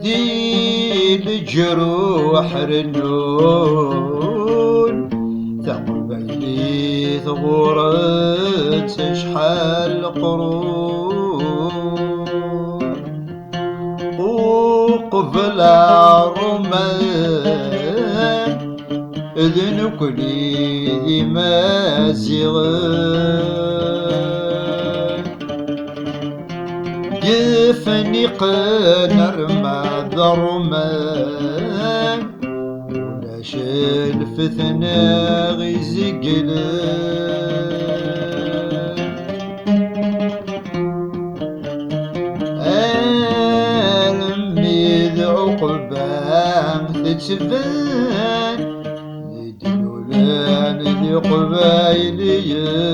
ذي الجروح رنون ثقبيلي ثغورت شحال قرون وقبل رمان ذنكني ذي مازغان جفني قنر ما ضرمان ولا شلفتنا غيزقلان ألمي ذو عقبان تتبان ذي دلولان ذي قبايليان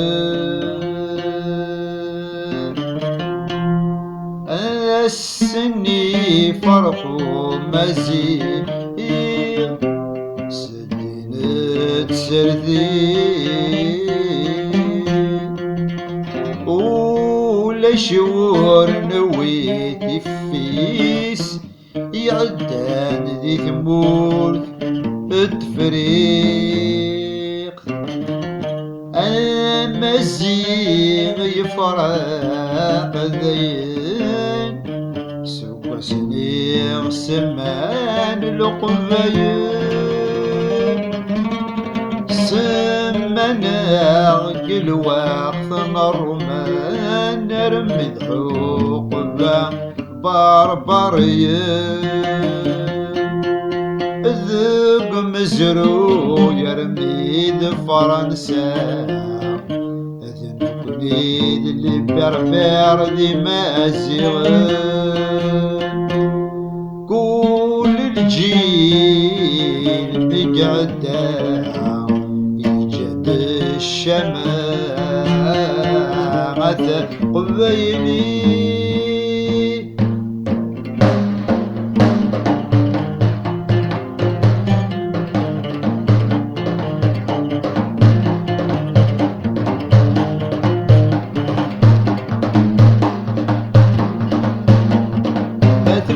السني فرق مزيد سدينة سردين ولا شور نويت فيس يعدان ذي ثمور التفريق المزيغ يفرق ذين سوى سنيغ سمان لقبين سمنا الوقت نرمان نرمد عقبة بربرين ذوق مزرو يرميد فرنسا ذنكنيد اللي بربر ذي مازغان كل الجيل بقعده يجد الشمامة قبيلي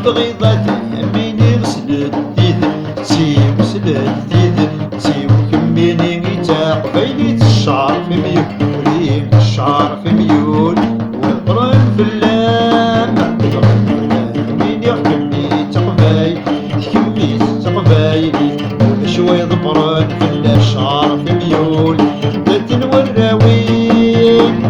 بغيضة يميني غسلت ديد سيب غسلت ديد سيب كميني يتاق بيني الشعر في ميول وريم الشعر في ميول والقرن في اللام يميني كمي تقباي كمي تقبايلي ولا شوي ضبران في الشعر في ميول لاتن والراوين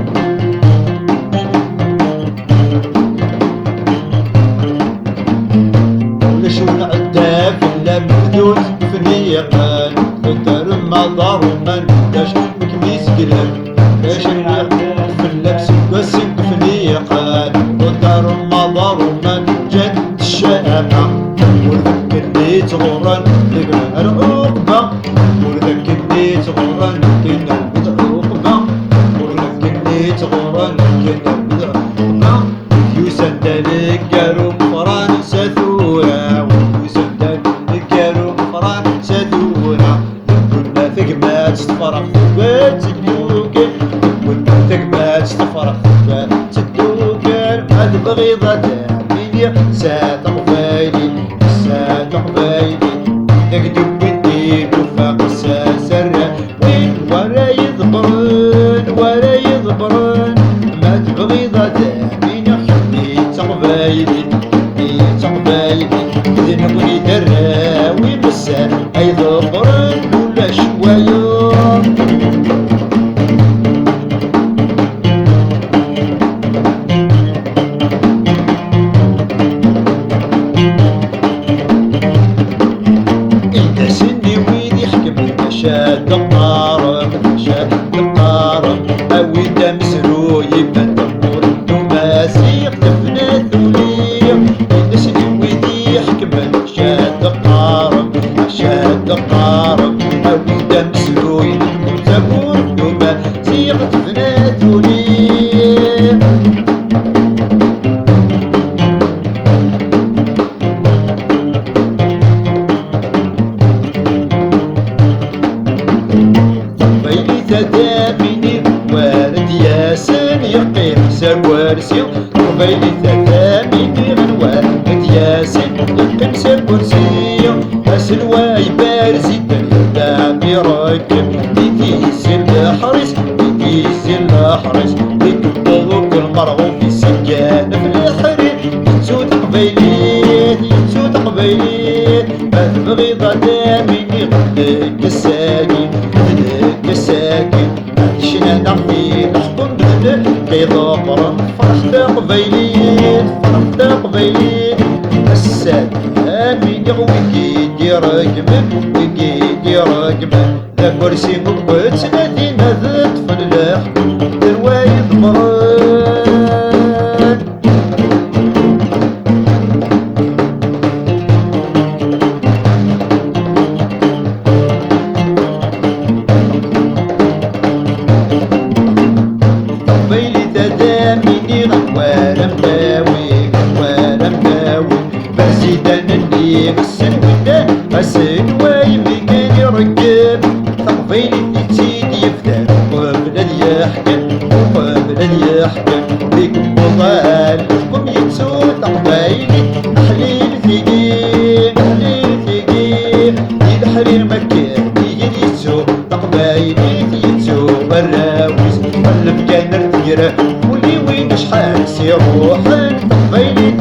شو العداف إلا مهدود فريقان فتر مضار من داش مكنيس قلب داش الريق في اللبس وسق فريقان فتر مضار من جد الشامة وذكرني تغرن تقرا العقبة وذكرني تغرن كنا بالعقبة وذكرني تغرن كنا بالعقبة يوسف دالك قالوا فرنسا ثورة تفرق ثبات تدوكر وتكبات تفرق ثبات تدوكر هاد بغيضة تامينيا ساتقبايلي ساتقبايلي تكدب بالدين وفاق الساسرة وين ورا يضبرن ورا يضبرن مات بغيضة تامينيا خلي تقبايلي تقبايلي ذنبني دراوي بسا أي ضبرن ولا شوية شاد الطارم شاد الطارم أوي دم سرو يبان دمور تماسيق تفنى ثوليم يدسني ويدي يحكم شاد الطارم شاد الطارم أوي دم سرو يبان دمور تماسيق تفنى ثوليم تدابيني وارد ياسين يقيم سوارسي قبيلي تدابيني غنوارد سلواي بارزي الدنيا بيركب يديسي الحريس يديسي الحريس يكبضوك المرغوب في سكان في الحرير يتسود قبيلين يتسود قبيلين ما تبغي ضدا مني غلق الساكن غلق الساكن عايشنا نعطي نحكم بذل كيضبر فرح قبيلين فرح قبيلين الساد امين ويكي دير رقمك ويكي دير رقمك ذا كرسي مقبت سنتين هذا طفل لحم دروايد مران طبيلي تداميني غوالم داوي غوالم داوي برزيدان اللي غسن ودان غسن وايبي كان يركب طبيلي تيتي يفتان قبل يحكم وقبل يحكم بكم وضال حكم يتسو طبيلي حليل ثقيل حليل ثقيل يدحرير مكان يتسو طبيلي يتسو براويز قلب كان ارتجره ولي وين شحال سيروحن طبيلي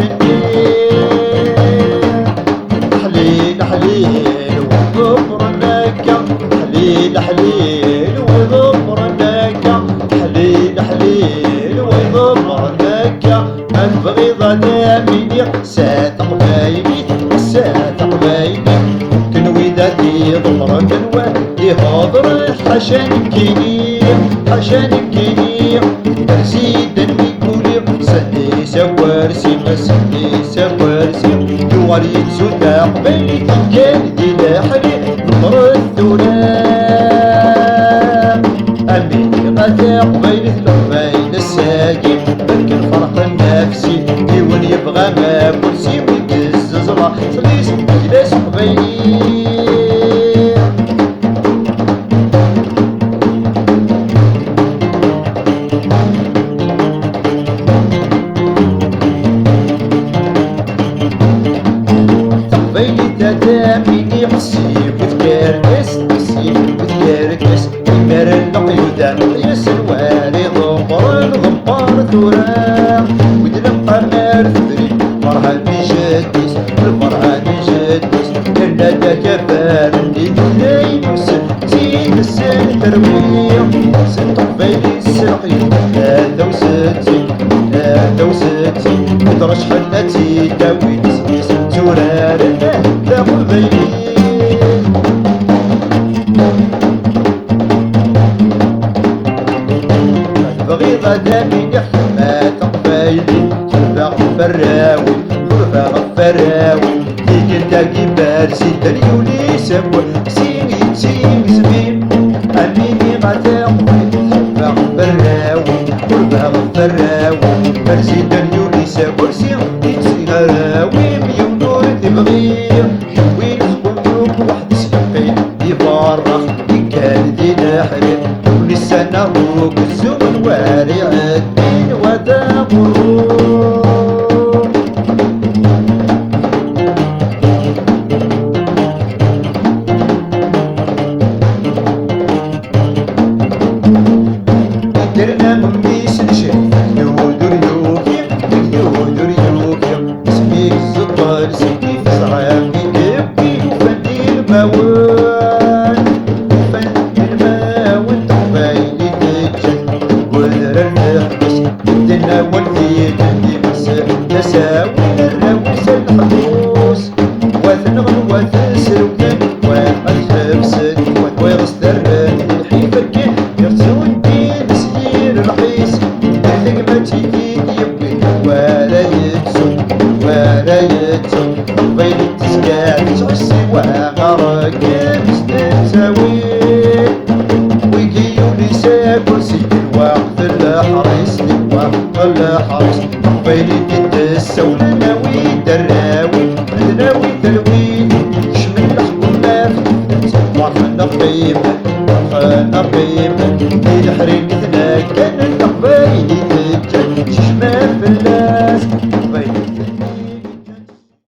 حليل حليل وضبر النكا حليل حليل وضبر النكا حليل حليل وضبر النكا ما تبغي ضدا مني سات قبايلي سات قبايلي كنويداتي ضمر كنوادي هضر حشان كينير حشان كينير برزيدا يقولي سدي سوارسي ما سدي سوارسي يوار يتسو قبيلي كان دي لحري نمر الثلام أمين غدا قبيلي ثلثين الساقي لكن فرح نفسي ديون يبغى ما كرسي ويدز زرع صليس مجلس قبيلي تداميني قصيب وتكركس قصيب وتكركس يمر القيودان يسوالي ضمر الغبار ثورا ودلم قمر ثبري فرحان بجديس والفرحان بجديس كنا دا كفار الليل وسن زين السن ترويح سن قبيلي السرقي هذا وستين هذا وستين ودرش حنتي داوي نسيس زورار لا قبيلي بغي ضدامي حمات قبيلي ترفع فراوي ترفع فراوي ديك الداقي بارسي تريولي سبوي سيني سيني سبيل أميني غدا قبيلي ترفع فراوي ترفع فراوي بارسي تريولي سبوي سيني سيهراوي ميونور تبغي وين خبروك واحد سبقين يفرح كان دي نحرق ولسه نروك الزمن واري عدين ودا مروك درنا مميس نشري يودر يوكي يودر يوكي سميك الزطال سيدي في صرامي يبكي وفندي الموال وفندي الموال طبيلي تجد وذر النحبس بدنا والفي تندي بس تساوي الروس الحبوس وثن غلوة سروكن والحبسن ويغس درن الحيفك يرسو الدين سير الرحيس الثقمة يبكي ولا يتسو ولا يتسو طبيلي تسكع تعسي وغرق مستنساوي ويجيوني ساكل سيد الوقت الحريص الوقت الحريص طبيلي تدسو لناوي دراوي لناوي تلوين شمل الحكم ما في فرحنا قيمة فرحنا قيمة